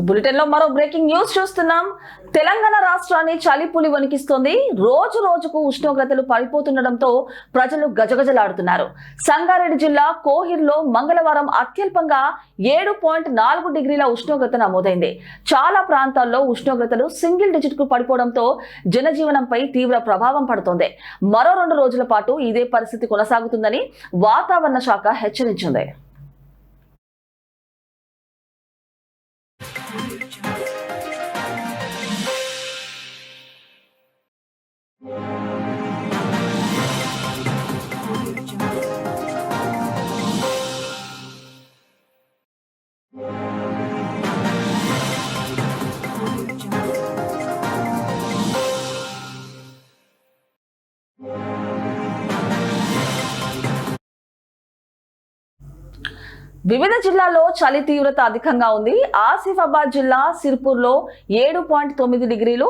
Bulletin లో మరో breaking news చూస్తున్నాం. తెలంగాణ రాష్ట్రాన్ని చలిపులి వణికిస్తోంది. రోజు రోజుకు ఉష్ణోగ్రతలు పడిపోతుండటంతో ప్రజలు గజగజలాడుతున్నారు. సంగారెడ్డి జిల్లా కోహిర్లో మంగళవారం అత్యల్పంగా 7.4 డిగ్రీల ఉష్ణోగ్రత నమోదైంది. చాలా ప్రాంతాల్లో ఉష్ణోగ్రతలు సింగిల్ డిజిట్ కు పడిపోవడంతో జనజీవనంపై తీవ్ర ప్రభావం పడుతోంది. మరో 2 రోజుల పాటు ఇదే పరిస్థితి కొనసాగుతుందని వాతావరణ శాఖ హెచ్చరించింది. వివిధ జిల్లాల్లో చలి తీవ్రత అధికంగా ఉంది. ఆసిఫాబాద్ జిల్లా సిర్పూర్లో 7.9 డిగ్రీలు,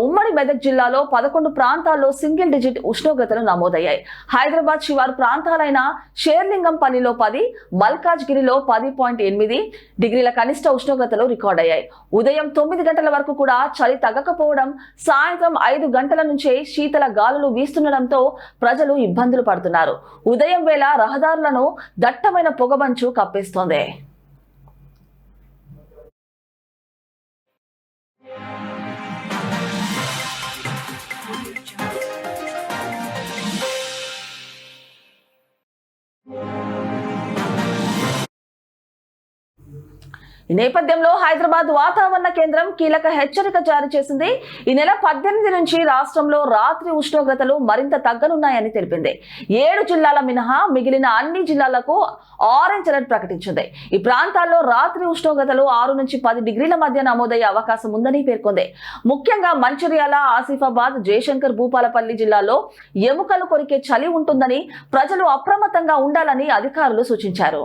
ఉమ్మడి మెదక్ జిల్లాలో 11 ప్రాంతాల్లో సింగిల్ డిజిట్ ఉష్ణోగ్రతలు నమోదయ్యాయి. హైదరాబాద్ శివారు ప్రాంతాలైన షేర్లింగంపల్లిలో 10, మల్కాజ్గిరిలో 10.8 డిగ్రీల కనిష్ట ఉష్ణోగ్రతలు రికార్డయ్యాయి. ఉదయం 9 గంటల వరకు కూడా చలి తగ్గకపోవడం, సాయంత్రం 5 గంటల నుంచే శీతల గాలులు వీస్తుండటంతో ప్రజలు ఇబ్బందులు పడుతున్నారు. ఉదయం వేళ రహదారులను దట్టమైన పొగమంచు కప్పేస్తోంది. ఈ నేపథ్యంలో హైదరాబాద్ వాతావరణ కేంద్రం కీలక హెచ్చరిక జారీ చేసింది. ఈ నెల 18 నుంచి రాష్ట్రంలో రాత్రి ఉష్ణోగ్రతలు మరింత తగ్గనున్నాయని తెలిపింది. 7 జిల్లాల మినహా మిగిలిన అన్ని జిల్లాలకు ఆరెంజ్ అలర్ట్ ప్రకటించింది. ఈ ప్రాంతాల్లో రాత్రి ఉష్ణోగ్రతలు 6 నుంచి 10 డిగ్రీల మధ్య నమోదయ్యే అవకాశం ఉందని పేర్కొంది. ముఖ్యంగా మంచిర్యాల, ఆసిఫాబాద్, జయశంకర్ భూపాలపల్లి జిల్లాలో ఎముకలు కొరికే చలి ఉంటుందని ప్రజలు అప్రమత్తంగా ఉండాలని అధికారులు సూచించారు.